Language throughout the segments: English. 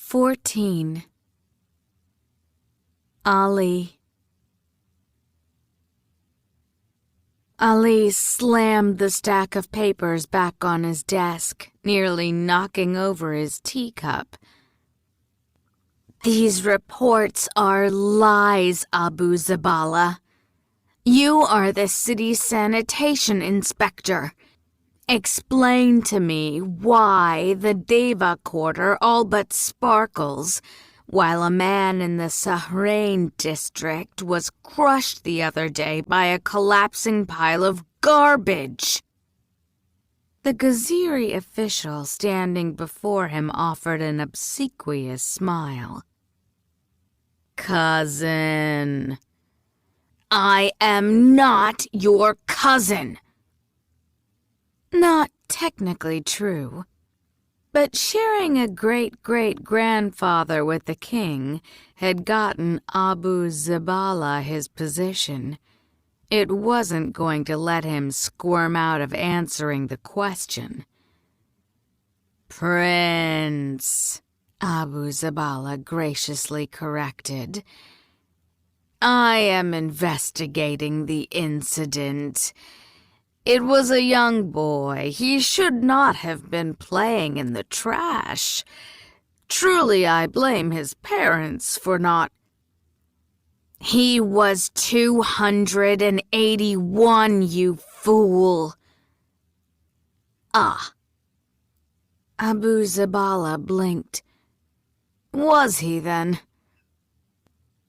14. Ali. Ali slammed the stack of papers back on his desk, nearly knocking over his teacup. These reports are lies, Abu Zabala. You are the city sanitation inspector. Explain to me why the Deva quarter all but sparkles, while a man in the Sahrain district was crushed the other day by a collapsing pile of garbage. The Ghaziri official standing before him offered an obsequious smile. Cousin. I am not your cousin. Not technically true, but sharing a great-great-grandfather with the king had gotten Abu Zabala his position. It wasn't going to let him squirm out of answering the question. Prince, Abu Zabala graciously corrected. I am investigating the incident. It was a young boy. He should not have been playing in the trash. Truly, I blame his parents for not... He was 281, you fool. Ah. Abu Zabala blinked. Was he then?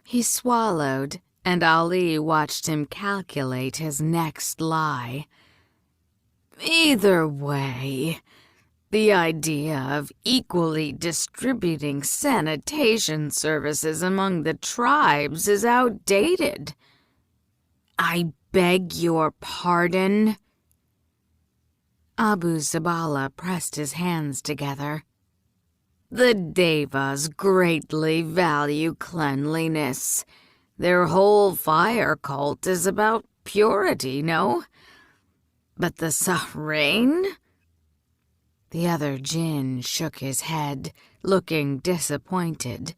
He swallowed, and Ali watched him calculate his next lie. Either way, the idea of equally distributing sanitation services among the tribes is outdated. I beg your pardon? Abu Zabala pressed his hands together. The Devas greatly value cleanliness. Their whole fire cult is about purity, no? But the Sahrain? The other jinn shook his head, looking disappointed.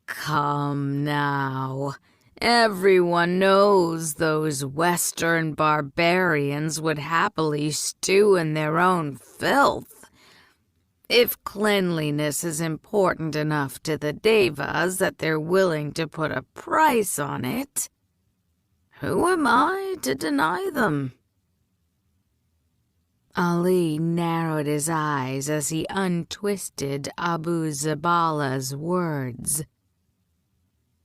Come now. Everyone knows those Western barbarians would happily stew in their own filth. If cleanliness is important enough to the Devas that they're willing to put a price on it, who am I to deny them? Ali narrowed his eyes as he untwisted Abu Zabala's words.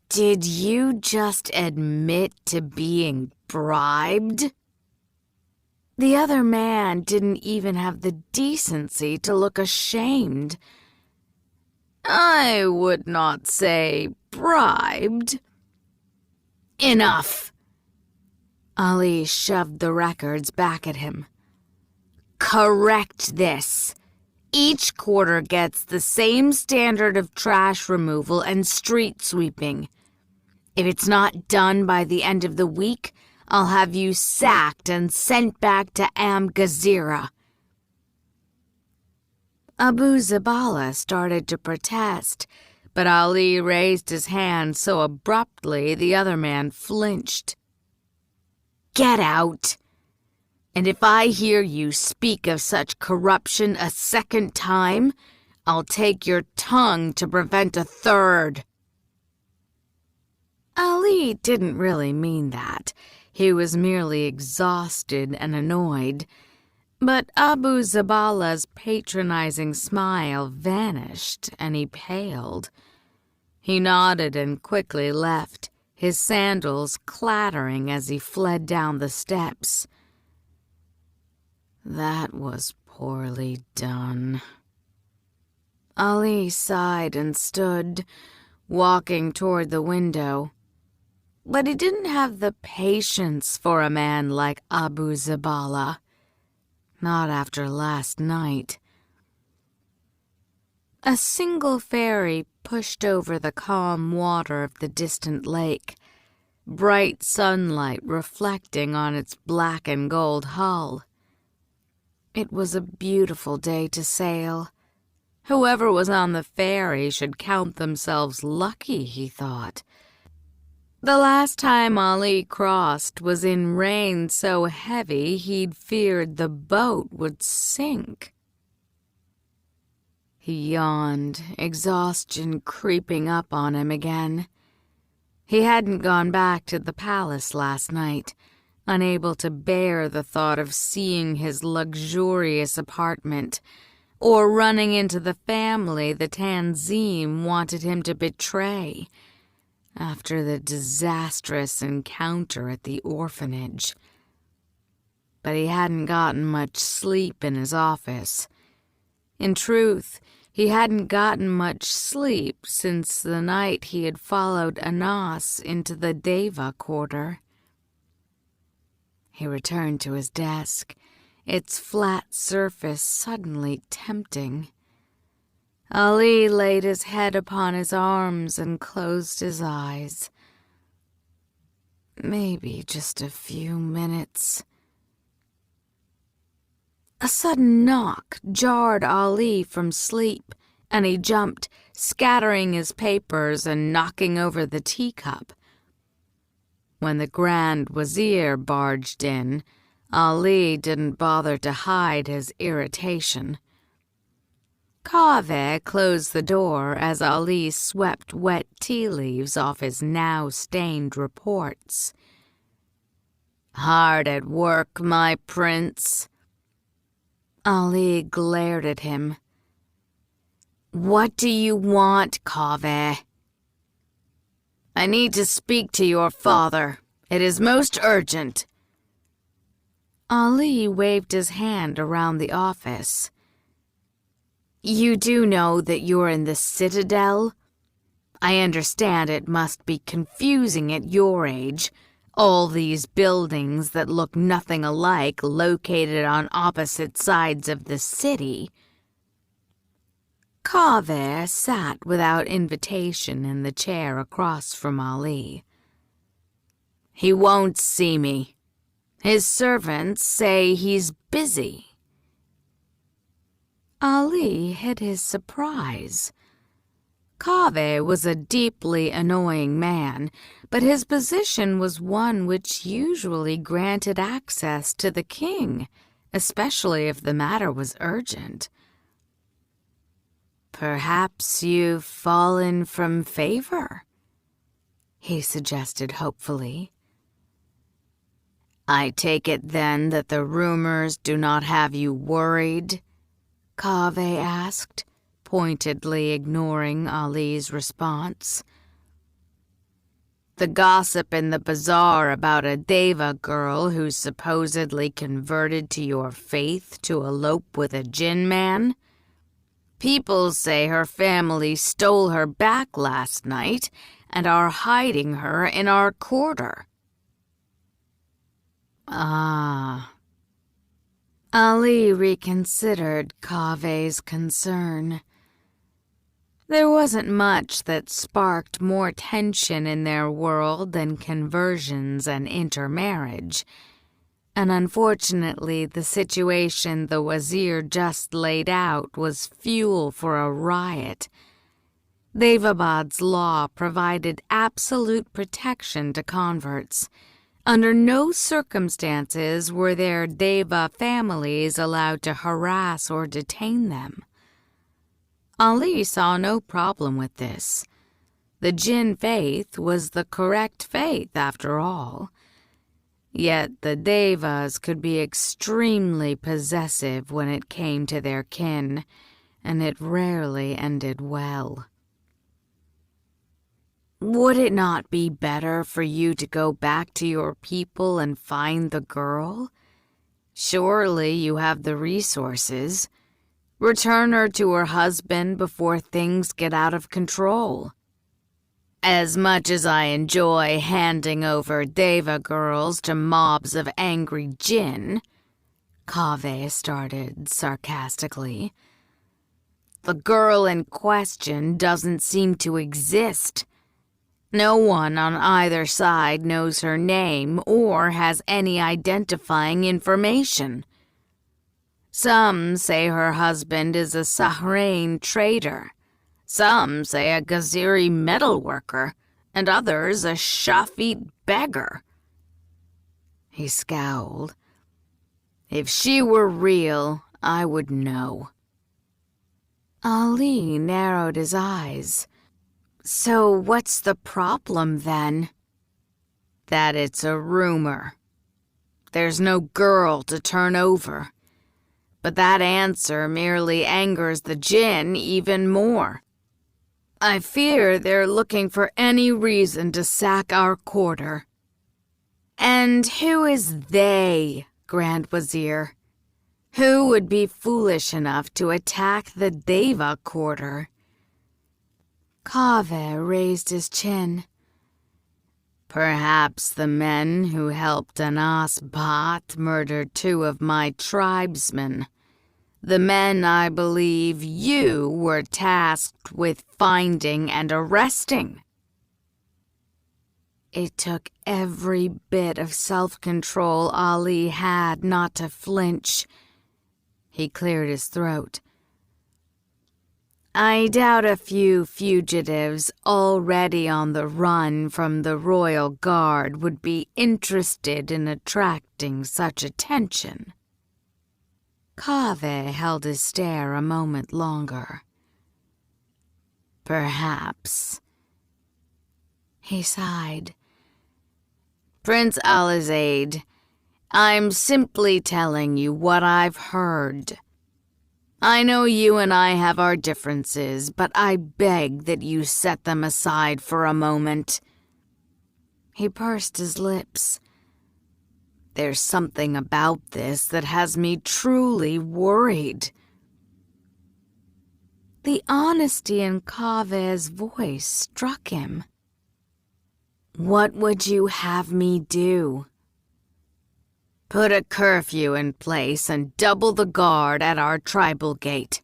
Did you just admit to being bribed? The other man didn't even have the decency to look ashamed. I would not say bribed. Enough! Ali shoved the records back at him. Correct this. Each quarter gets the same standard of trash removal and street sweeping. If it's not done by the end of the week, I'll have you sacked and sent back to Am-Ghazira. Abu Zabala started to protest, but Ali raised his hand so abruptly the other man flinched. Get out! And if I hear you speak of such corruption a second time, I'll take your tongue to prevent a third. Ali didn't really mean that. He was merely exhausted and annoyed. But Abu Zabala's patronizing smile vanished, and he paled. He nodded and quickly left, his sandals clattering as he fled down the steps. That was poorly done. Ali sighed and stood, walking toward the window. But he didn't have the patience for a man like Abu Zabala. Not after last night. A single ferry pushed over the calm water of the distant lake, bright sunlight reflecting on its black and gold hull. It was a beautiful day to sail, Whoever was on the ferry should count themselves lucky, he thought. The last time Ali crossed was in rain so heavy he'd feared the boat would sink. He yawned, exhaustion creeping up on him again. He hadn't gone back to the palace last night, unable to bear the thought of seeing his luxurious apartment, or running into the family the Tanzim wanted him to betray after the disastrous encounter at the orphanage. But he hadn't gotten much sleep in his office. In truth, he hadn't gotten much sleep since the night he had followed Anas into the Deva quarter. He returned to his desk, its flat surface suddenly tempting. Ali laid his head upon his arms and closed his eyes. Maybe just a few minutes. A sudden knock jarred Ali from sleep, and he jumped, scattering his papers and knocking over the teacup. When the Grand Wazir barged in, Ali didn't bother to hide his irritation. Kaveh closed the door as Ali swept wet tea leaves off his now-stained reports. "Hard at work, my prince?" Ali glared at him. "What do you want, Kaveh?" "I need to speak to your father. It is most urgent." Ali waved his hand around the office. "You do know that you're in the Citadel? I understand it must be confusing at your age, all these buildings that look nothing alike located on opposite sides of the city." Kaveh sat without invitation in the chair across from Ali. "He won't see me. His servants say he's busy." Ali hid his surprise. Kaveh was a deeply annoying man, but his position was one which usually granted access to the king, especially if the matter was urgent. "Perhaps you've fallen from favor?" he suggested hopefully. "I take it then that the rumors do not have you worried?" Kaveh asked, pointedly ignoring Ali's response. "The gossip in the bazaar about a Deva girl who supposedly converted to your faith to elope with a jinn man? People say her family stole her back last night and are hiding her in our quarter." "Ah." Ali reconsidered Kaveh's concern. There wasn't much that sparked more tension in their world than conversions and intermarriage, and unfortunately the situation the Wazir just laid out was fuel for a riot. Daevabad's law provided absolute protection to converts. Under no circumstances were their Deva families allowed to harass or detain them. Ali saw no problem with this. The Jinn faith was the correct faith after all. Yet the Devas could be extremely possessive when it came to their kin, and it rarely ended well. "Would it not be better for you to go back to your people and find the girl? Surely you have the resources. Return her to her husband before things get out of control." "As much as I enjoy handing over Deva girls to mobs of angry jinn," Kaveh started sarcastically, "the girl in question doesn't seem to exist. No one on either side knows her name or has any identifying information. Some say her husband is a Sahrain trader. Some say a Gaziri metalworker, and others a Shafit beggar. He scowled. If she were real, I would know. Ali narrowed his eyes. So what's the problem then? That it's a rumor. There's no girl to turn over. But that answer merely angers the jinn even more. I fear they're looking for any reason to sack our quarter. And who is they, Grand Wazir? Who would be foolish enough to attack the Deva quarter? Kaveh raised his chin. Perhaps the men who helped Anas Bhat murder 2 of my tribesmen. The men I believe you were tasked with finding and arresting. It took every bit of self-control Ali had not to flinch. He cleared his throat. I doubt a few fugitives already on the run from the royal guard would be interested in attracting such attention. Kaveh held his stare a moment longer. Perhaps. He sighed. Prince Alizaid, I'm simply telling you what I've heard. I know you and I have our differences, but I beg that you set them aside for a moment. He pursed his lips. There's something about this that has me truly worried. The honesty in Kaveh's voice struck him. What would you have me do? Put a curfew in place and double the guard at our tribal gate.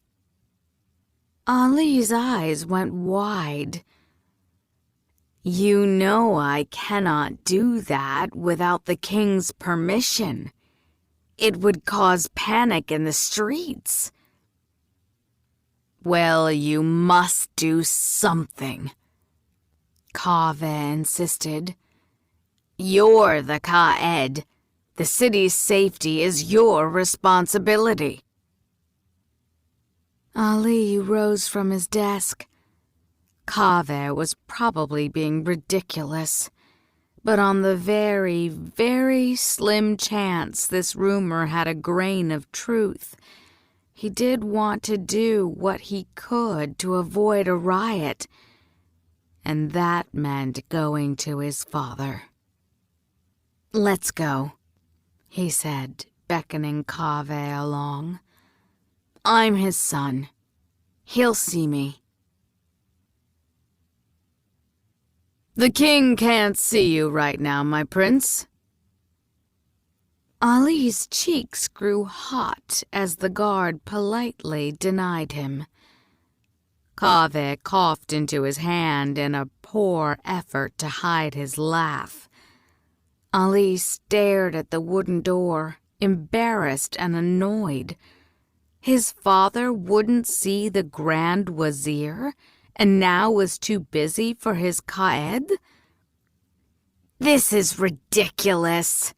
Ali's eyes went wide. You know I cannot do that without the king's permission. It would cause panic in the streets. Well, you must do something, Kaveh insisted. You're the Qa'ed. The city's safety is your responsibility. Ali rose from his desk. Kaveh was probably being ridiculous, but on the very, very slim chance this rumor had a grain of truth, he did want to do what he could to avoid a riot, and that meant going to his father. Let's go, he said, beckoning Kaveh along. I'm his son. He'll see me. The king can't see you right now, my prince. Ali's cheeks grew hot as the guard politely denied him. Kaveh coughed into his hand in a poor effort to hide his laugh. Ali stared at the wooden door, embarrassed and annoyed. His father wouldn't see the Grand Wazir, and now was too busy for his Qa'ed? This is ridiculous.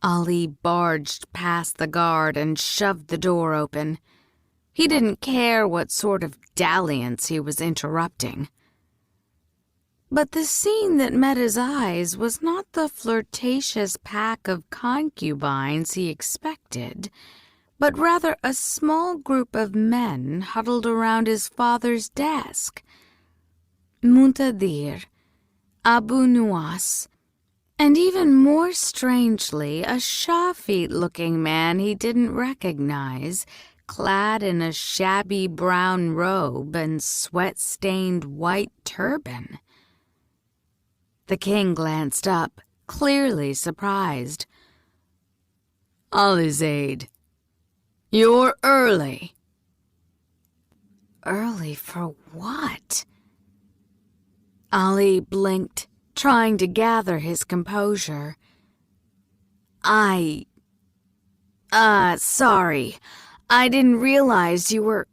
Ali barged past the guard and shoved the door open. He didn't care what sort of dalliance he was interrupting. But the scene that met his eyes was not the flirtatious pack of concubines he expected, but rather a small group of men huddled around his father's desk. Muntadir, Abu Nuwas, and even more strangely, a Shafit-looking man he didn't recognize, clad in a shabby brown robe and sweat-stained white turban. The king glanced up, clearly surprised. Alizaid, you're early. Early for what? Ali blinked, trying to gather his composure. Sorry. I didn't realize you were—"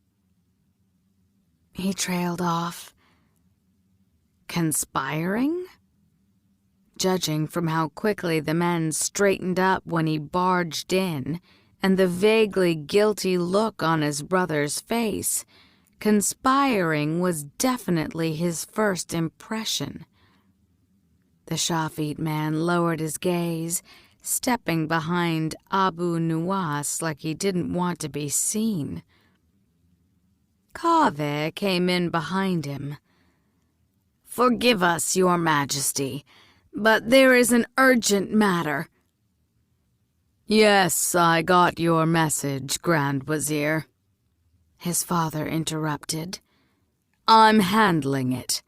He trailed off. Conspiring? Judging from how quickly the men straightened up when he barged in, and the vaguely guilty look on his brother's face, conspiring was definitely his first impression. The Shafit man lowered his gaze, stepping behind Abu Nuwas like he didn't want to be seen. Kaveh came in behind him. "Forgive us, Your Majesty, but there is an urgent matter." "Yes, I got your message, Grand Wazir," his father interrupted. "I'm handling it."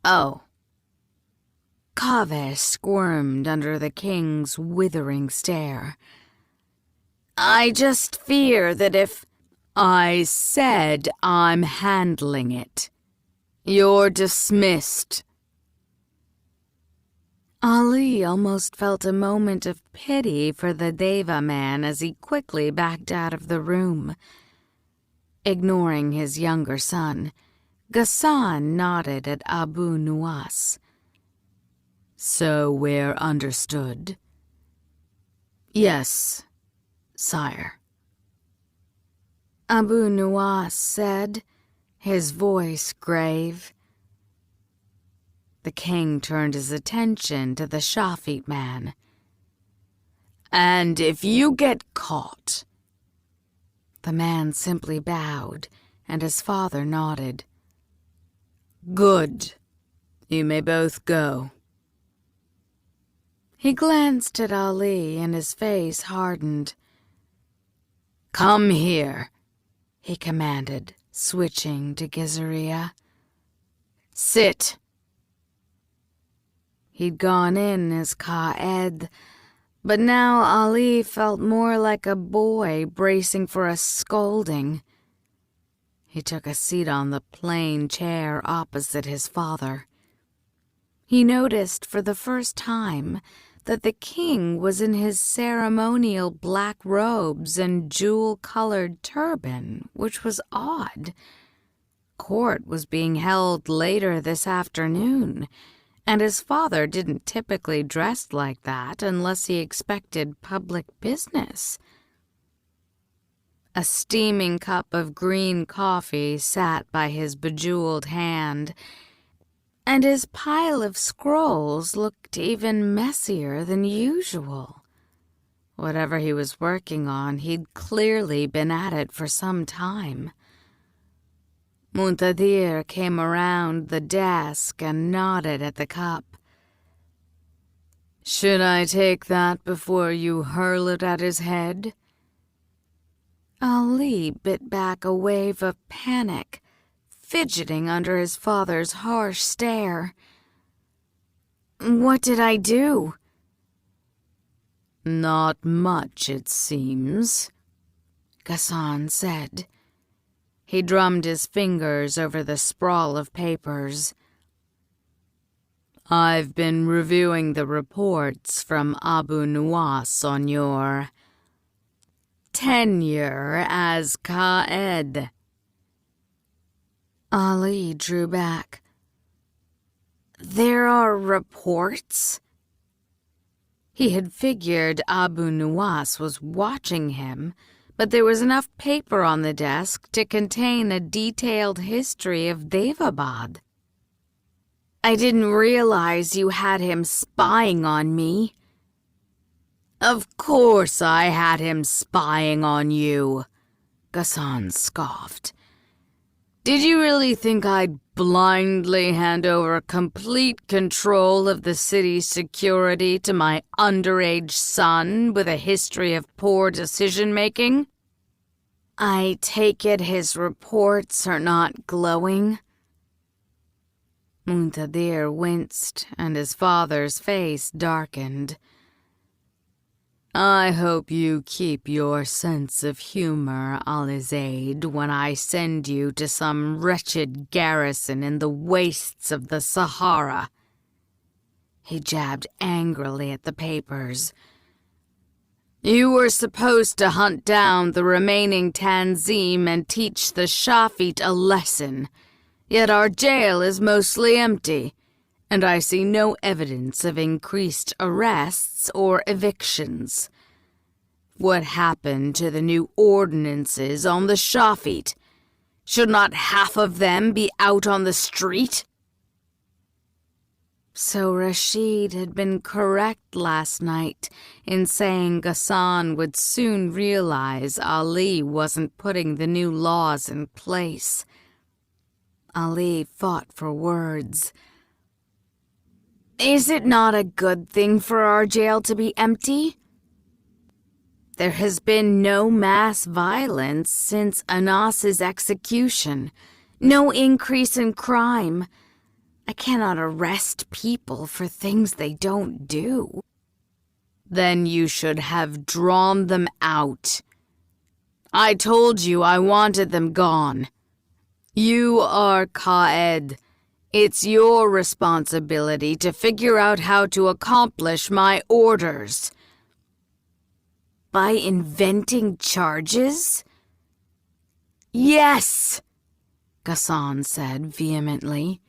"Oh." Kaveh squirmed under the king's withering stare. "I just fear that if—" "I said I'm handling it. You're dismissed." Ali almost felt a moment of pity for the Deva man as he quickly backed out of the room. Ignoring his younger son, Ghassan nodded at Abu Nuwas. "So we're understood?" "Yes, sire," Abu Nuwas said, his voice grave. The king turned his attention to the Shafit man. "And if you get caught—" The man simply bowed, and his father nodded. "Good. You may both go." He glanced at Ali, and his face hardened. "Come here," he commanded, switching to Gizaria. "Sit." He'd gone in as Qa'ed, but now Ali felt more like a boy bracing for a scolding. He took a seat on the plain chair opposite his father. He noticed for the first time that the king was in his ceremonial black robes and jewel-colored turban, which was odd. Court was being held later this afternoon, and his father didn't typically dress like that unless he expected public business. A steaming cup of green coffee sat by his bejeweled hand, and his pile of scrolls looked even messier than usual. Whatever he was working on, he'd clearly been at it for some time. Muntadir came around the desk and nodded at the cup. "Should I take that before you hurl it at his head?" Ali bit back a wave of panic, fidgeting under his father's harsh stare. "What did I do?" "Not much, it seems," Ghassan said. He drummed his fingers over the sprawl of papers. "I've been reviewing the reports from Abu Nuwas on your tenure as Qa'ed." Ali drew back. "There are reports?" He had figured Abu Nuwas was watching him, but there was enough paper on the desk to contain a detailed history of Daevabad. "I didn't realize you had him spying on me." "Of course I had him spying on you," Ghassan scoffed. "Did you really think I'd blindly hand over complete control of the city's security to my underage son with a history of poor decision-making?" "I take it his reports are not glowing?" Muntadir winced, and his father's face darkened. "I hope you keep your sense of humor, Alizaid, when I send you to some wretched garrison in the wastes of the Sahara." He jabbed angrily at the papers. You were supposed to hunt down the remaining Tanzim and teach the Shafit a lesson. Yet our jail is mostly empty, and I see no evidence of increased arrests or evictions. What happened to the new ordinances on the Shafit? Should not half of them be out on the street? So Rashid had been correct last night in saying Ghassan would soon realize Ali wasn't putting the new laws in place. Ali fought for words. Is it not a good thing for our jail to be empty? There has been no mass violence since Anas's execution, no increase in crime. I cannot arrest people for things they don't do. Then you should have drawn them out. I told you I wanted them gone. You are Qa'ed. It's your responsibility to figure out how to accomplish my orders. By inventing charges? Yes, Ghassan said vehemently.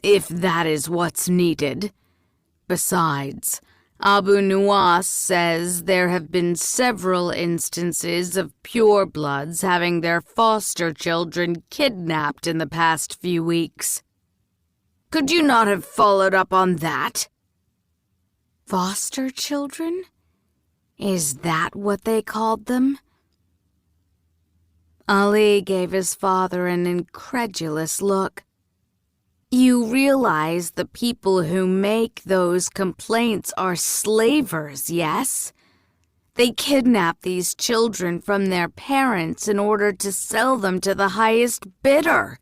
If that is what's needed. Besides, Abu Nuwas says there have been several instances of purebloods having their foster children kidnapped in the past few weeks. Could you not have followed up on that? Foster children? Is that what they called them? Ali gave his father an incredulous look. You realize the people who make those complaints are slavers, yes? They kidnap these children from their parents in order to sell them to the highest bidder.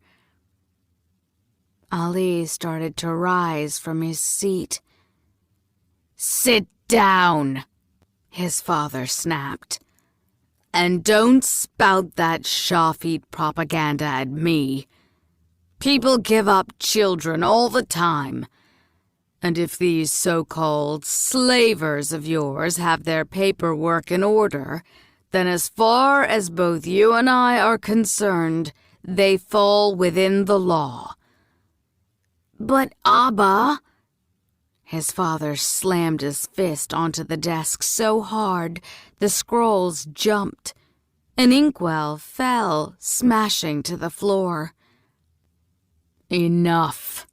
Ali started to rise from his seat. Sit down, his father snapped. And don't spout that Shafit propaganda at me. People give up children all the time. And if these so-called slavers of yours have their paperwork in order, then as far as both you and I are concerned, they fall within the law. But Abba... His father slammed his fist onto the desk so hard the scrolls jumped. An inkwell fell, smashing to the floor. Enough.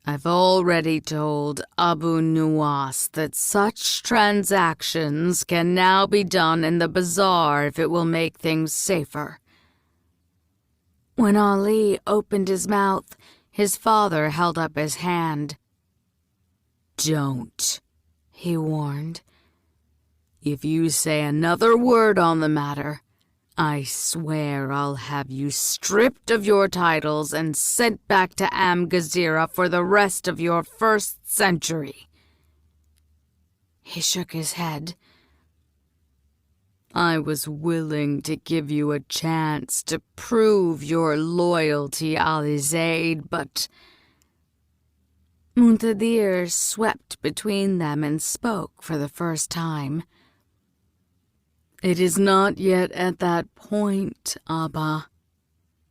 I've already told Abu Nuwas that such transactions can now be done in the bazaar if it will make things safer. When Ali opened his mouth, his father held up his hand. Don't, he warned. If you say another word on the matter, I swear I'll have you stripped of your titles and sent back to Amgazira for the rest of your first century. He shook his head. I was willing to give you a chance to prove your loyalty, Ali Zaid, but... Muntadir swept between them and spoke for the first time. It is not yet at that point, Abba,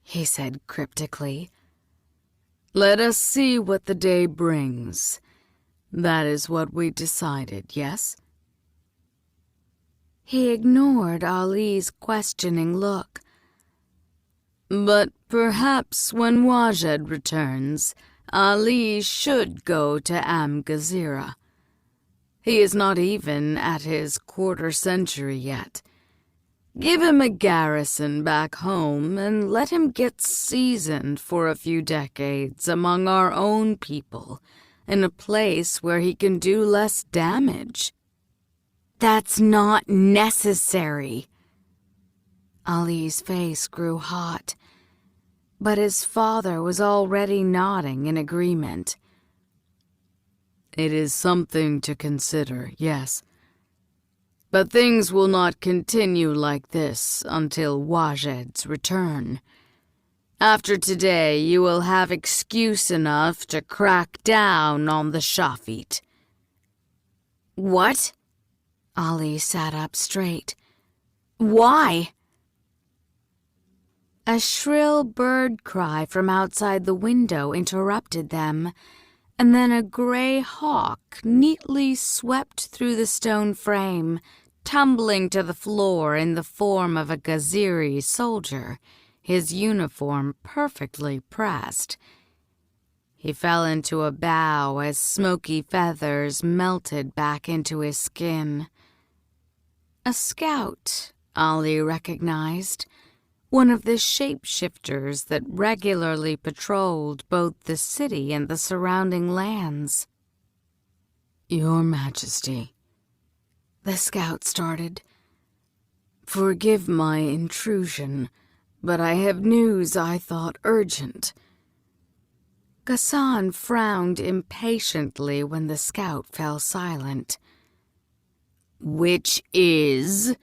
he said cryptically. Let us see what the day brings. That is what we decided, yes? He ignored Ali's questioning look. But perhaps when Wajed returns, Ali should go to Amgazira. He is not even at his quarter century yet. Give him a garrison back home and let him get seasoned for a few decades among our own people, in a place where he can do less damage. That's not necessary. Ali's face grew hot, but his father was already nodding in agreement. It is something to consider, yes. But things will not continue like this until Wajed's return. After today, you will have excuse enough to crack down on the Shafit. What? Ali sat up straight. Why? A shrill bird cry from outside the window interrupted them, and then a gray hawk neatly swept through the stone frame, tumbling to the floor in the form of a Gaziri soldier, his uniform perfectly pressed. He fell into a bow as smoky feathers melted back into his skin. A scout, Ali recognized, one of the shapeshifters that regularly patrolled both the city and the surrounding lands. Your Majesty, the scout started. Forgive my intrusion, but I have news I thought urgent. Ghassan frowned impatiently when the scout fell silent. Which is?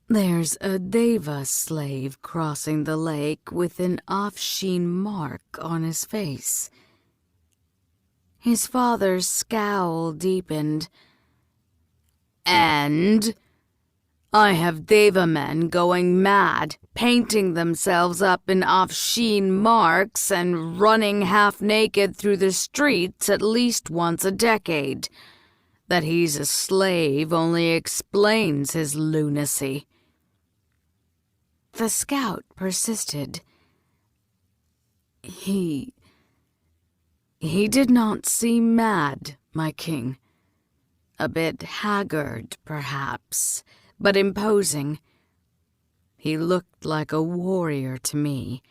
There's a Deva slave crossing the lake with an off-sheen mark on his face. His father's scowl deepened. And I have Deva men going mad, painting themselves up in off-sheen marks and running half-naked through the streets at least once a decade. That he's a slave only explains his lunacy. The scout persisted. He did not seem mad, my king. A bit haggard, perhaps, but imposing. He looked like a warrior to me,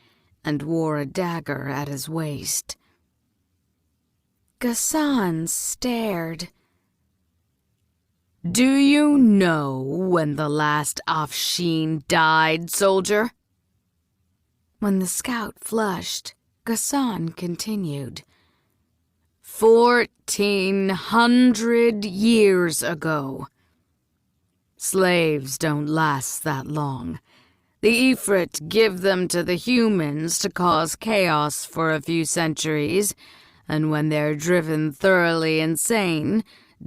and wore a dagger at his waist. Ghassan stared. Do you know when the last Afshin died, soldier? When the scout flushed, Ghassan continued. 1400 years ago. Slaves don't last that long. The Ifrit give them to the humans to cause chaos for a few centuries, and when they're driven thoroughly insane,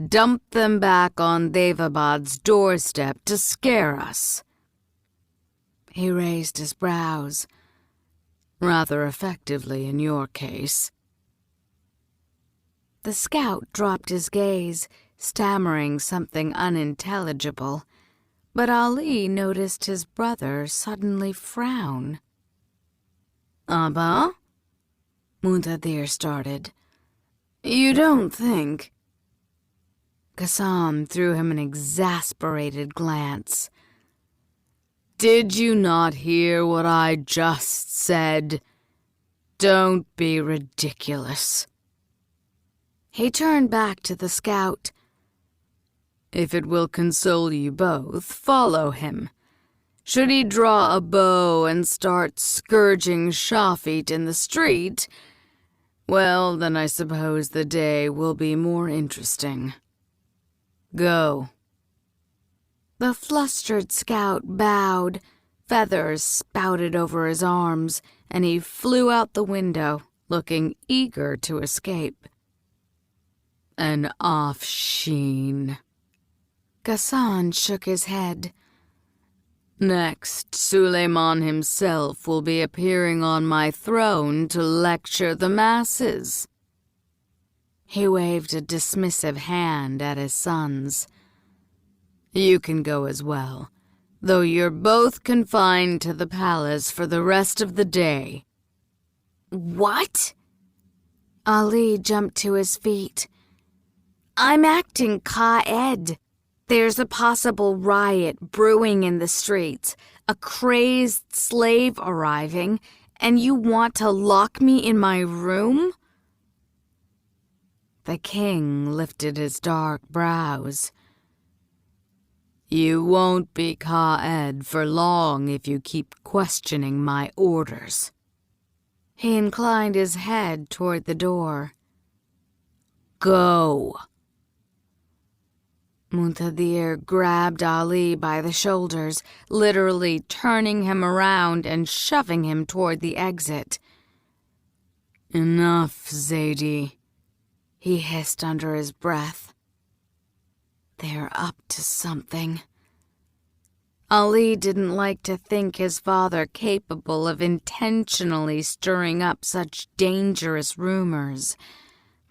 dump them back on Daevabad's doorstep to scare us. He raised his brows. Rather effectively in your case. The scout dropped his gaze, stammering something unintelligible, but Ali noticed his brother suddenly frown. Abba? Muntadir started. You don't think... Ghassan threw him an exasperated glance. Did you not hear what I just said? Don't be ridiculous. He turned back to the scout. If it will console you both, follow him. Should he draw a bow and start scourging Shafit in the street, well, then I suppose the day will be more interesting. Go. The flustered scout bowed, feathers spouted over his arms, and he flew out the window, looking eager to escape. An off-sheen. Ghassan shook his head. Next, Suleiman himself will be appearing on my throne to lecture the masses. He waved a dismissive hand at his sons. You can go as well, though you're both confined to the palace for the rest of the day. What? Ali jumped to his feet. I'm acting Ka-Ed. There's a possible riot brewing in the streets, a crazed slave arriving, and you want to lock me in my room? The king lifted his dark brows. You won't be Ka-Ed for long if you keep questioning my orders. He inclined his head toward the door. Go. Muntadir grabbed Ali by the shoulders, literally turning him around and shoving him toward the exit. Enough, Zaidi, he hissed under his breath. They're up to something. Ali didn't like to think his father capable of intentionally stirring up such dangerous rumors,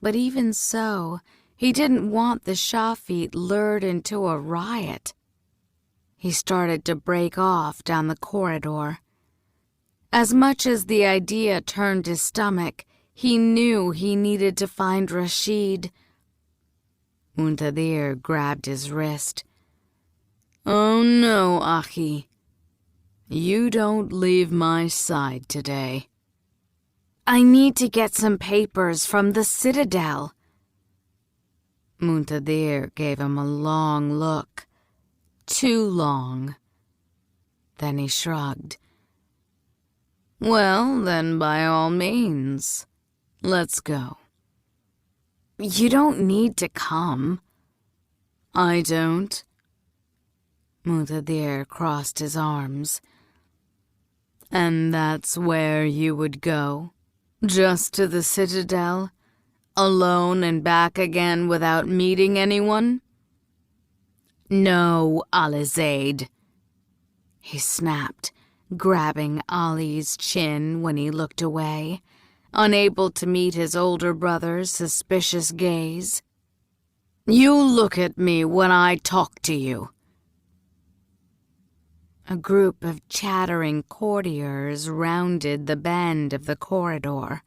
but even so, he didn't want the Shafit lured into a riot. He started to break off down the corridor. As much as the idea turned his stomach, he knew he needed to find Rashid. Muntadir grabbed his wrist. "Oh no, Akhi. You don't leave my side today." "I need to get some papers from the Citadel." Muntadir gave him a long look. Too long. Then he shrugged. "Well, then by all means, let's go." "You don't need to come." "I don't." Muntadir crossed his arms. "And that's where you would go? Just to the Citadel? Alone and back again without meeting anyone?" "No, Alizaid," he snapped, grabbing Ali's chin when he looked away, unable to meet his older brother's suspicious gaze. "You look at me when I talk to you." A group of chattering courtiers rounded the bend of the corridor,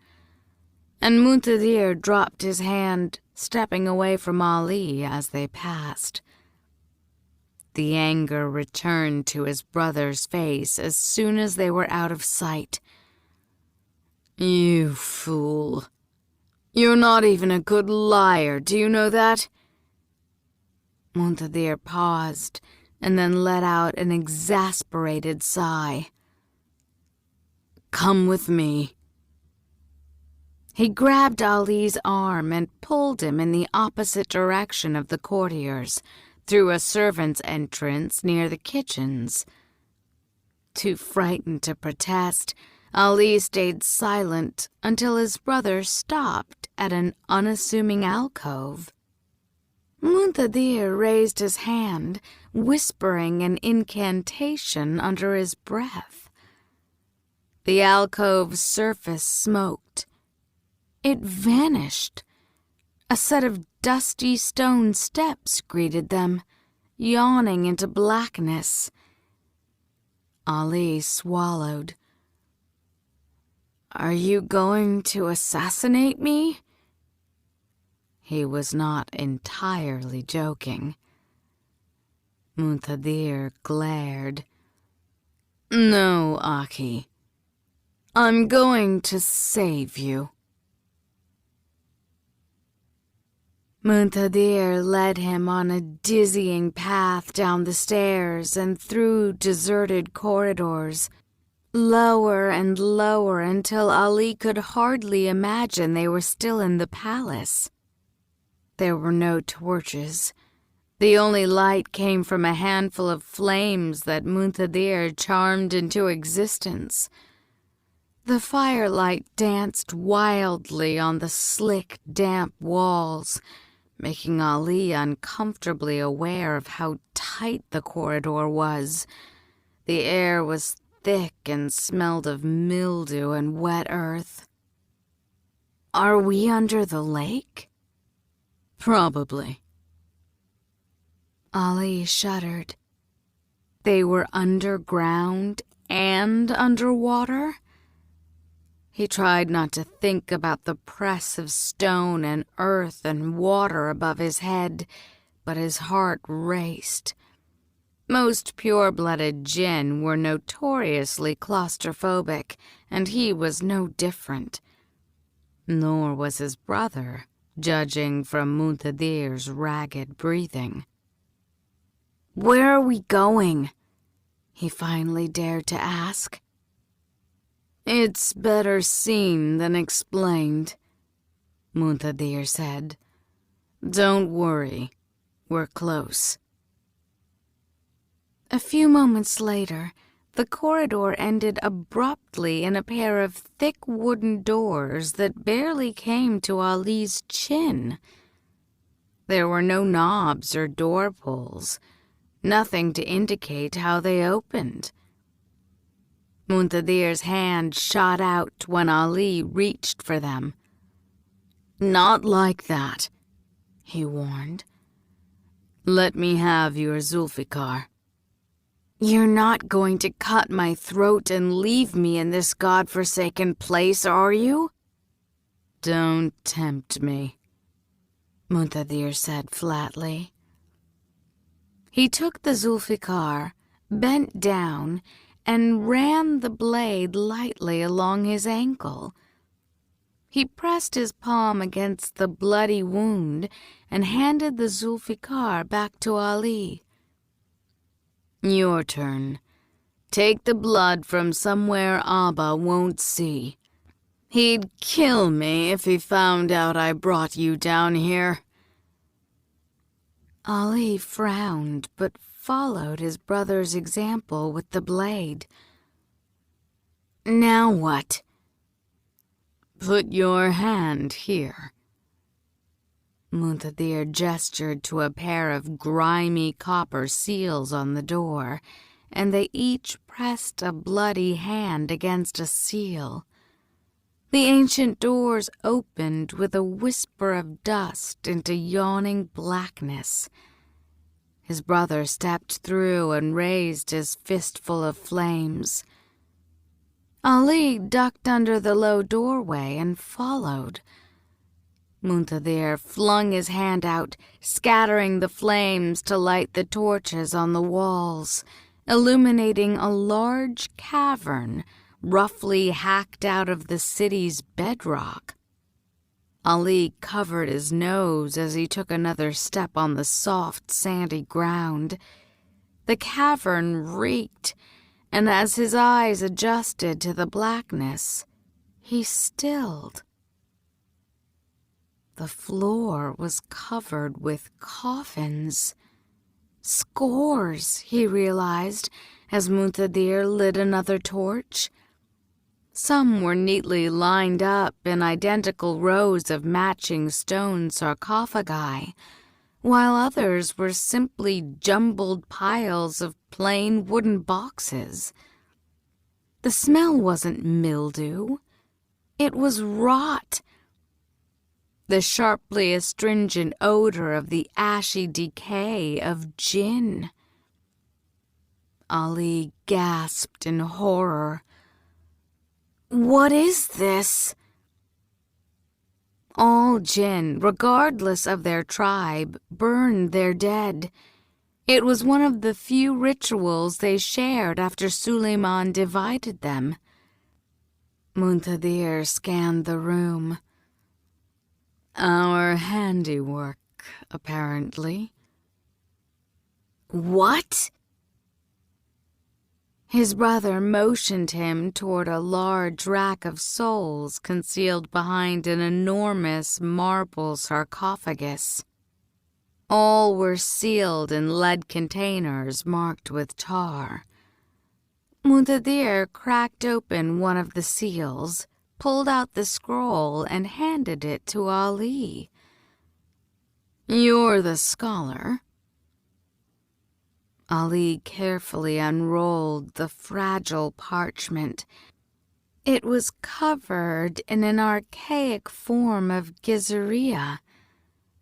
and Muntadir dropped his hand, stepping away from Ali as they passed. The anger returned to his brother's face as soon as they were out of sight. "You fool. You're not even a good liar, do you know that?" Muntadir paused and then let out an exasperated sigh. "Come with me." He grabbed Ali's arm and pulled him in the opposite direction of the courtiers, through a servant's entrance near the kitchens. Too frightened to protest, Ali stayed silent until his brother stopped at an unassuming alcove. Muntadir raised his hand, whispering an incantation under his breath. The alcove's surface smoked. It vanished. A set of dusty stone steps greeted them, yawning into blackness. Ali swallowed. "Are you going to assassinate me?" He was not entirely joking. Muntadir glared. "No, Akhi. I'm going to save you." Muntadir led him on a dizzying path down the stairs and through deserted corridors, lower and lower until Ali could hardly imagine they were still in the palace. There were no torches. The only light came from a handful of flames that Muntadir charmed into existence. The firelight danced wildly on the slick, damp walls, making Ali uncomfortably aware of how tight the corridor was. The air was thick and smelled of mildew and wet earth. "Are we under the lake?" "Probably." Ali shuddered. They were underground and underwater? He tried not to think about the press of stone and earth and water above his head, but his heart raced. Most pure-blooded jinn were notoriously claustrophobic, and he was no different. Nor was his brother, judging from Muntadir's ragged breathing. "Where are we going?" he finally dared to ask. "It's better seen than explained," Muntadir said. "Don't worry, we're close." A few moments later, the corridor ended abruptly in a pair of thick wooden doors that barely came to Ali's chin. There were no knobs or door pulls, nothing to indicate how they opened. Muntadir's hand shot out when Ali reached for them. "Not like that," he warned. "Let me have your Zulfikar." "You're not going to cut my throat and leave me in this godforsaken place, are you?" "Don't tempt me," Muntadir said flatly. He took the Zulfikar, bent down, and ran the blade lightly along his ankle. He pressed his palm against the bloody wound and handed the Zulfikar back to Ali. "Your turn. Take the blood from somewhere Abba won't see. He'd kill me if he found out I brought you down here." Ali frowned, but followed his brother's example with the blade. "Now what?" "Put your hand here." Muntadir gestured to a pair of grimy copper seals on the door, and they each pressed a bloody hand against a seal. The ancient doors opened with a whisper of dust into yawning blackness. His brother stepped through and raised his fistful of flames. Ali ducked under the low doorway and followed. Muntadir flung his hand out, scattering the flames to light the torches on the walls, illuminating a large cavern roughly hacked out of the city's bedrock. Ali covered his nose as he took another step on the soft, sandy ground. The cavern reeked, and as his eyes adjusted to the blackness, he stilled. The floor was covered with coffins. Scores, he realized, as Muntadir lit another torch. Some were neatly lined up in identical rows of matching stone sarcophagi, while others were simply jumbled piles of plain wooden boxes. The smell wasn't mildew. It was rot. The sharply astringent odor of the ashy decay of gin. Ali gasped in horror. "What is this?" All jinn, regardless of their tribe, burned their dead. It was one of the few rituals they shared after Suleiman divided them. Muntadir scanned the room. "Our handiwork, apparently." "What?" His brother motioned him toward a large rack of souls concealed behind an enormous marble sarcophagus. All were sealed in lead containers marked with tar. Muntadir cracked open one of the seals, pulled out the scroll, and handed it to Ali. "You're the scholar." Ali carefully unrolled the fragile parchment. It was covered in an archaic form of gizeria,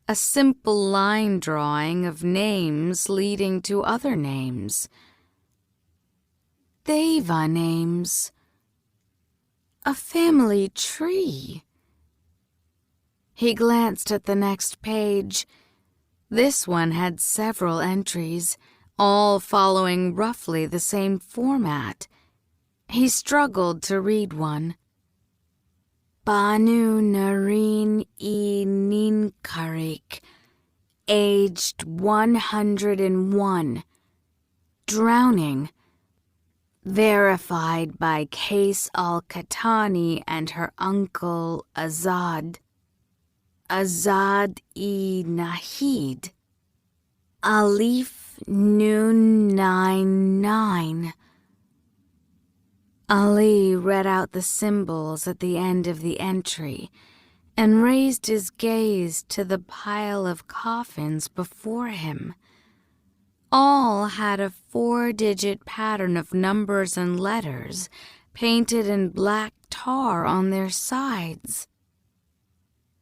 a simple line drawing of names leading to other names. Deva names. A family tree. He glanced at the next page. This one had several entries, all following roughly the same format. He struggled to read one. Banu Nareen Ninkarik, aged 101, drowning. Verified by Case Al-Khatani and her uncle Azad. Azad-e-Nahid. Alif Nun 99. Ali read out the symbols at the end of the entry, and raised his gaze to the pile of coffins before him. All had a 4-digit pattern of numbers and letters painted in black tar on their sides.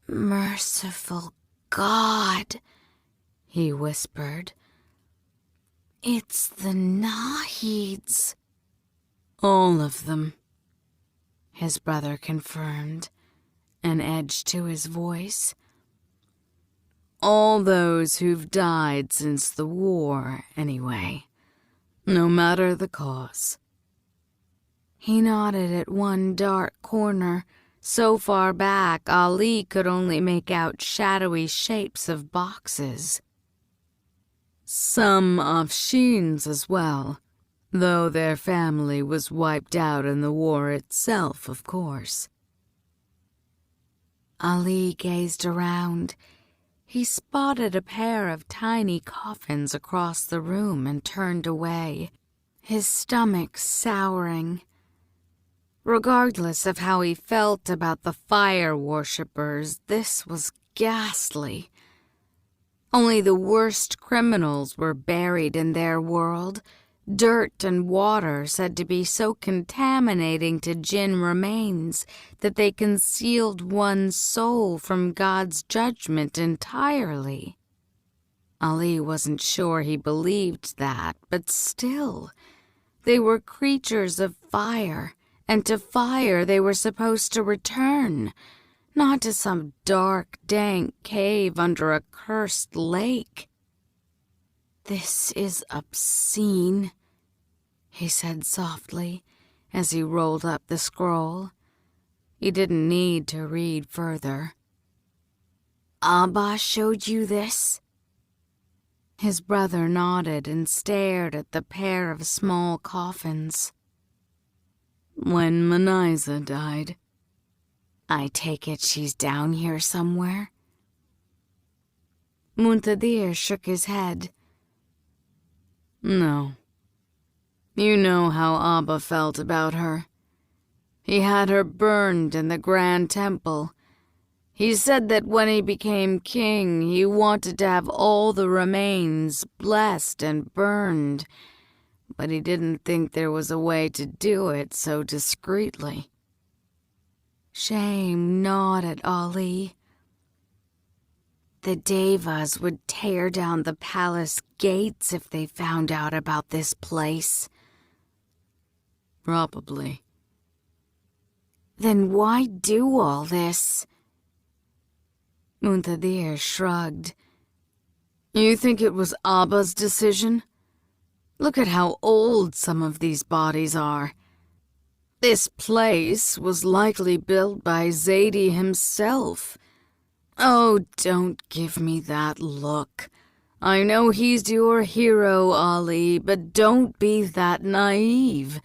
"Merciful God," he whispered. "It's the Nahids." "All of them," his brother confirmed, an edge to his voice. "All those who've died since the war, anyway, no matter the cause." He nodded at one dark corner, so far back Ali could only make out shadowy shapes of boxes. "Some Afshins as well, though their family was wiped out in the war itself, of course." Ali gazed around. He spotted a pair of tiny coffins across the room and turned away, his stomach souring. Regardless of how he felt about the fire worshippers, this was ghastly. Only the worst criminals were buried in their world, dirt and water said to be so contaminating to jinn remains that they concealed one's soul from God's judgment entirely. Ali wasn't sure he believed that, but still, they were creatures of fire, and to fire they were supposed to return, not to some dark, dank cave under a cursed lake. "This is obscene," he said softly as he rolled up the scroll. He didn't need to read further. "Abba showed you this?" His brother nodded and stared at the pair of small coffins. "When Manaiza died." "I take it she's down here somewhere?" Muntadir shook his head. "No. You know how Abba felt about her. He had her burned in the Grand Temple. He said that when he became king, he wanted to have all the remains blessed and burned, but he didn't think there was a way to do it so discreetly." Shame gnawed at Ali. "The Devas would tear down the palace gates if they found out about this place." "Probably." "Then why do all this?" Muntadir shrugged. "You think it was Abba's decision? Look at how old some of these bodies are. This place was likely built by Zaidi himself. Oh, don't give me that look. I know he's your hero, Ali, but don't be that naive.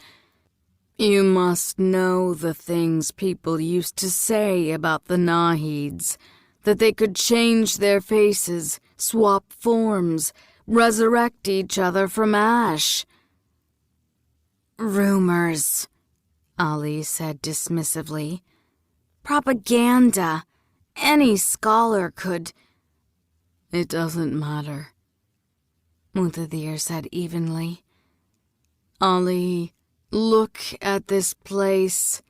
You must know the things people used to say about the Nahids, that they could change their faces, swap forms, resurrect each other from ash." "Rumors," Ali said dismissively. "Propaganda. Any scholar could—" "It doesn't matter," Muntadir said evenly. "Ali, look at this place."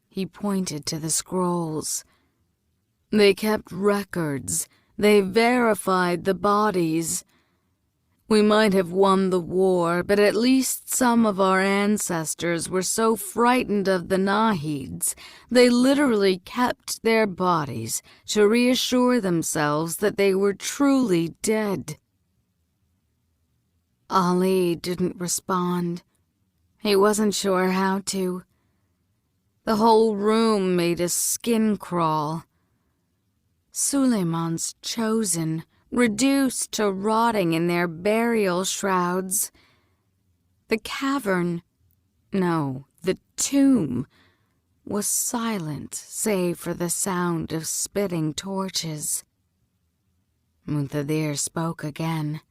He pointed to the scrolls. "They kept records. They verified the bodies. We might have won the war, but at least some of our ancestors were so frightened of the Nahids, they literally kept their bodies to reassure themselves that they were truly dead." Ali didn't respond. He wasn't sure how to. The whole room made his skin crawl. Suleiman's chosen, reduced to rotting in their burial shrouds. The cavern, no, the tomb, was silent save for the sound of spitting torches. Muntadir spoke again.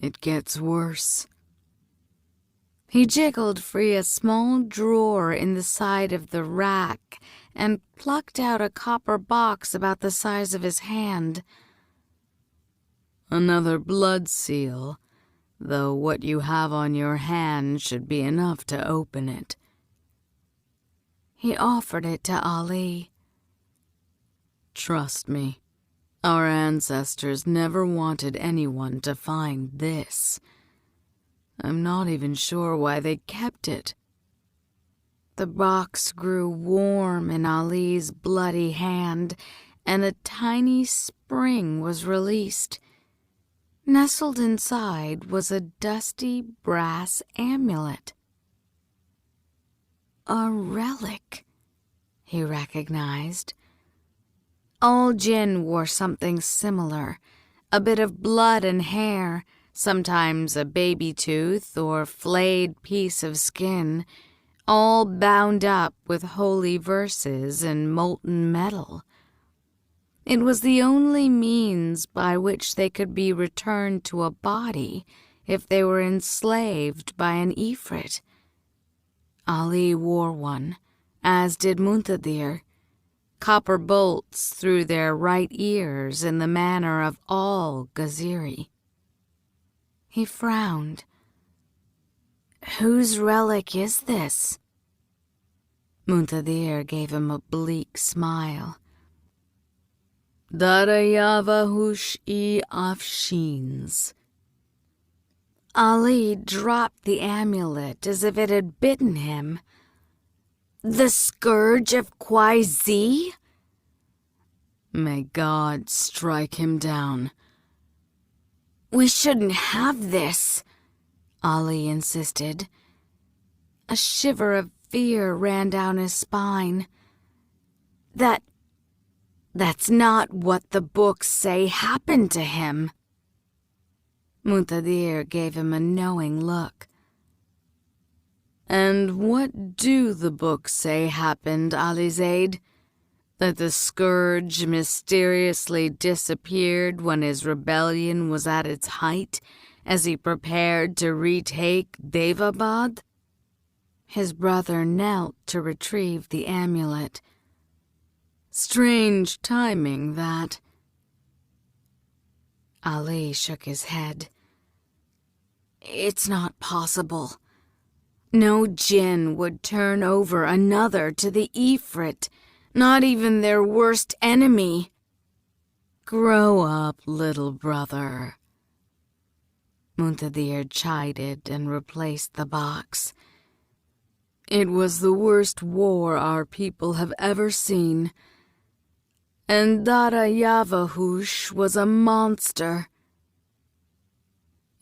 "It gets worse." He jiggled free a small drawer in the side of the rack and plucked out a copper box about the size of his hand. "Another blood seal, though what you have on your hand should be enough to open it." He offered it to Ali. "Trust me, our ancestors never wanted anyone to find this. I'm not even sure why they kept it." The box grew warm in Ali's bloody hand, and a tiny spring was released. Nestled inside was a dusty brass amulet. A relic, he recognized. All jinn wore something similar, a bit of blood and hair, sometimes a baby tooth or flayed piece of skin, all bound up with holy verses in molten metal. It was the only means by which they could be returned to a body if they were enslaved by an Ifrit. Ali wore one, as did Muntadir, copper bolts through their right ears in the manner of all Gaziri. He frowned. "Whose relic is this?" Muntadir gave him a bleak smile. "Daevabad Afshin's." Ali dropped the amulet as if it had bitten him. "The scourge of Kwaizi?" "May God strike him down." "We shouldn't have this," Ali insisted. A shiver of fear ran down his spine. That's not what the books say happened to him." Muntadir gave him a knowing look. "And what do the books say happened, Alizaid? That the scourge mysteriously disappeared when his rebellion was at its height, as he prepared to retake Daevabad?" His brother knelt to retrieve the amulet. "Strange timing, that." Ali shook his head. "It's not possible. No jinn would turn over another to the Ifrit, not even their worst enemy." "Grow up, little brother." Muntadir chided and replaced the box. "It was the worst war our people have ever seen. And Daevabad was a monster.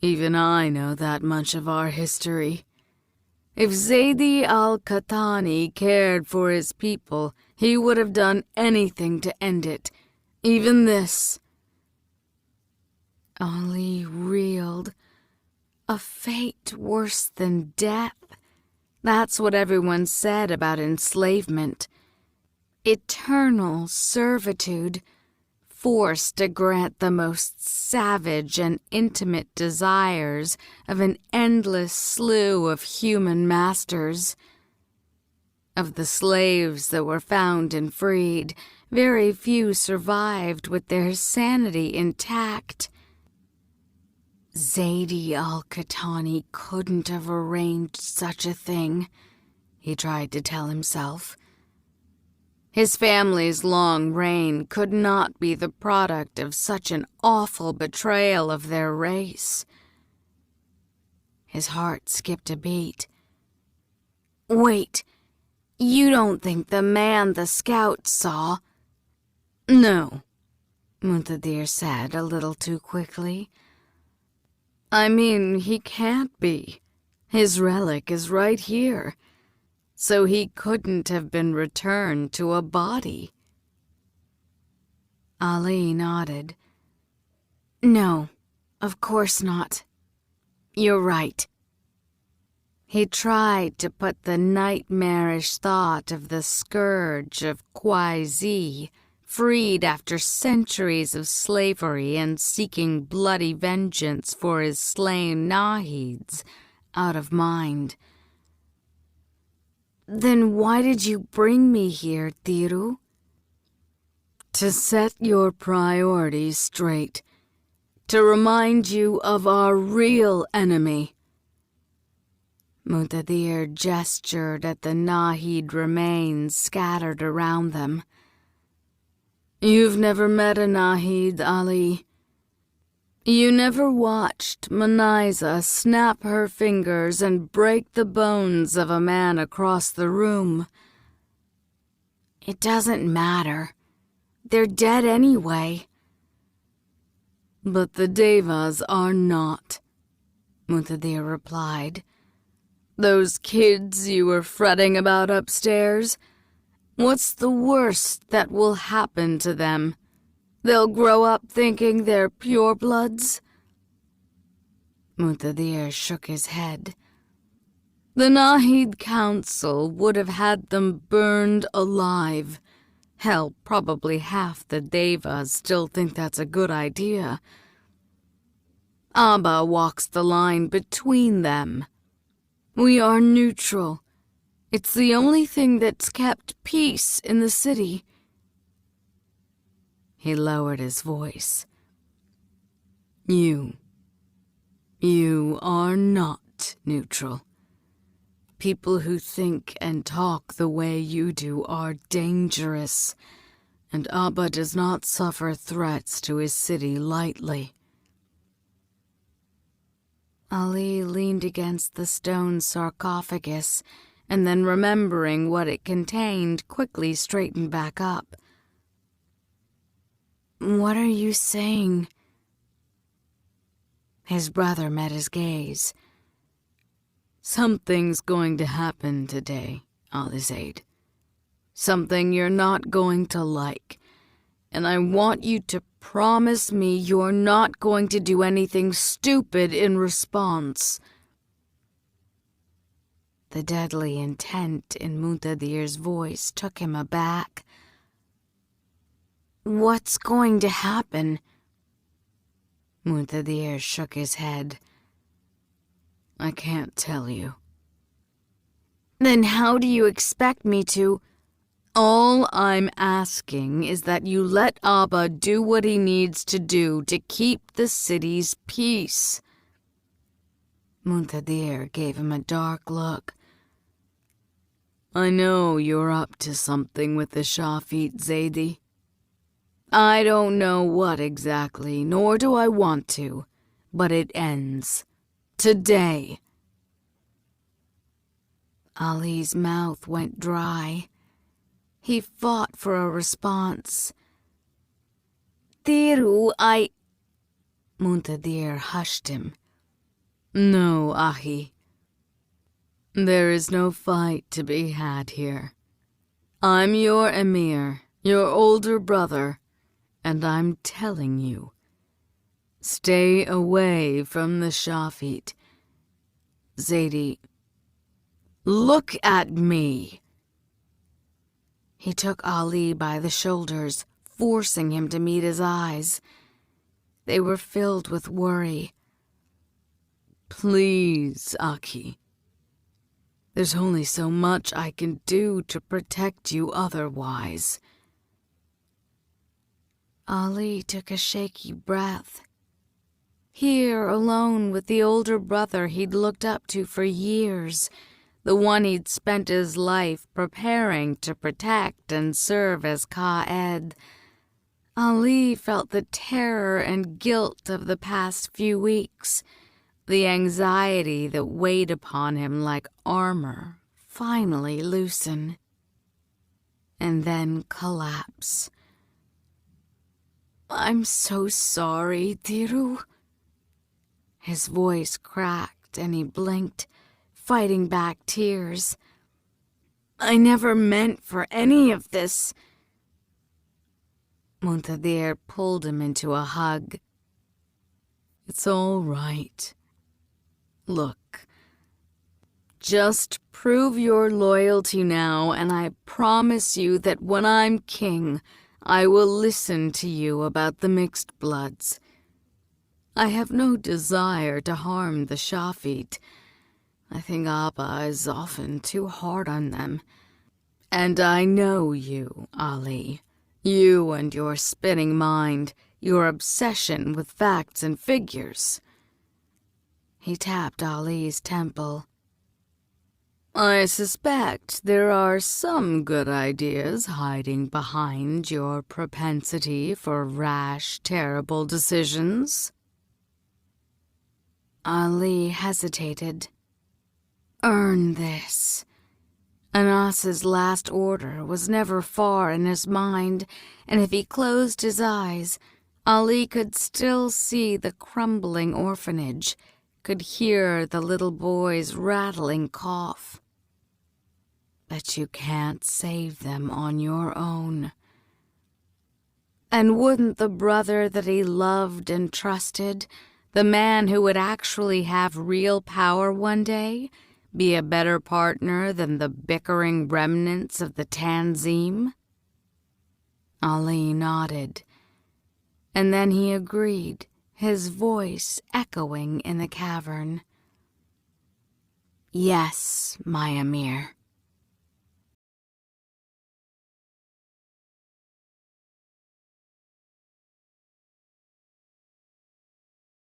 Even I know that much of our history. If Zaidi al-Qahtani cared for his people, he would have done anything to end it, even this." Ali reeled. A fate worse than death. That's what everyone said about enslavement. Eternal servitude, forced to grant the most savage and intimate desires of an endless slew of human masters. Of the slaves that were found and freed, very few survived with their sanity intact. Zaidi al-Qahtani couldn't have arranged such a thing, he tried to tell himself. His family's long reign could not be the product of such an awful betrayal of their race. His heart skipped a beat. "Wait, you don't think the man the scout saw—" "No," Muntadir said a little too quickly. "I mean, he can't be. His relic is right here. So he couldn't have been returned to a body." Ali nodded. "No, of course not. You're right." He tried to put the nightmarish thought of the scourge of Kwaizi, freed after centuries of slavery and seeking bloody vengeance for his slain Nahids, out of mind. Then why did you bring me here, Tiru? To set your priorities straight. To remind you of our real enemy. Mutadir gestured at the Nahid remains scattered around them. You've never met a Nahid, Ali. You never watched Manaiza snap her fingers and break the bones of a man across the room. It doesn't matter. They're dead anyway. But the Devas are not, Mutadir replied. Those kids you were fretting about upstairs, what's the worst that will happen to them? They'll grow up thinking they're purebloods? Mutadir shook his head. The Nahid Council would have had them burned alive. Hell, probably half the Devas still think that's a good idea. Abba walks the line between them. We are neutral. It's the only thing that's kept peace in the city. He lowered his voice. You are not neutral. People who think and talk the way you do are dangerous, and Abba does not suffer threats to his city lightly. Ali leaned against the stone sarcophagus, and then remembering what it contained, quickly straightened back up. What are you saying? His brother met his gaze. Something's going to happen today, Alizaid. Something you're not going to like. And I want you to promise me you're not going to do anything stupid in response. The deadly intent in Muntadir's voice took him aback. What's going to happen? Muntadir shook his head. I can't tell you. Then how do you expect me to? All I'm asking is that you let Abba do what he needs to do to keep the city's peace. Muntadir gave him a dark look. I know you're up to something with the Shafit, Zaidi. I don't know what exactly, nor do I want to, but it ends. Today. Ali's mouth went dry. He fought for a response. Tiru, Muntadir hushed him. No, Ahi. There is no fight to be had here. I'm your emir, your older brother, and I'm telling you, stay away from the Shafit. Zaidi, look at me. He took Ali by the shoulders, forcing him to meet his eyes. They were filled with worry. Please, Aki. There's only so much I can do to protect you otherwise. Ali took a shaky breath. Here, alone with the older brother he'd looked up to for years, the one he'd spent his life preparing to protect and serve as Qa'ed, Ali felt the terror and guilt of the past few weeks, the anxiety that weighed upon him like armor finally loosen, and then collapse. I'm so sorry, Tiru. His voice cracked and he blinked, fighting back tears. I never meant for any of this. Muntadir pulled him into a hug. It's all right. Look, just prove your loyalty now, and I promise you that when I'm king, I will listen to you about the mixed bloods. I have no desire to harm the Shafit, I think Abba is often too hard on them. And I know you, Ali. You and your spinning mind, your obsession with facts and figures." He tapped Ali's temple. "I suspect there are some good ideas hiding behind your propensity for rash, terrible decisions." Ali hesitated. Earn this. Anas's last order was never far in his mind, and if he closed his eyes, Ali could still see the crumbling orphanage, could hear the little boy's rattling cough. But you can't save them on your own. And wouldn't the brother that he loved and trusted, the man who would actually have real power one day, be a better partner than the bickering remnants of the Tanzim? Ali nodded, and then he agreed, his voice echoing in the cavern. "Yes, my Amir."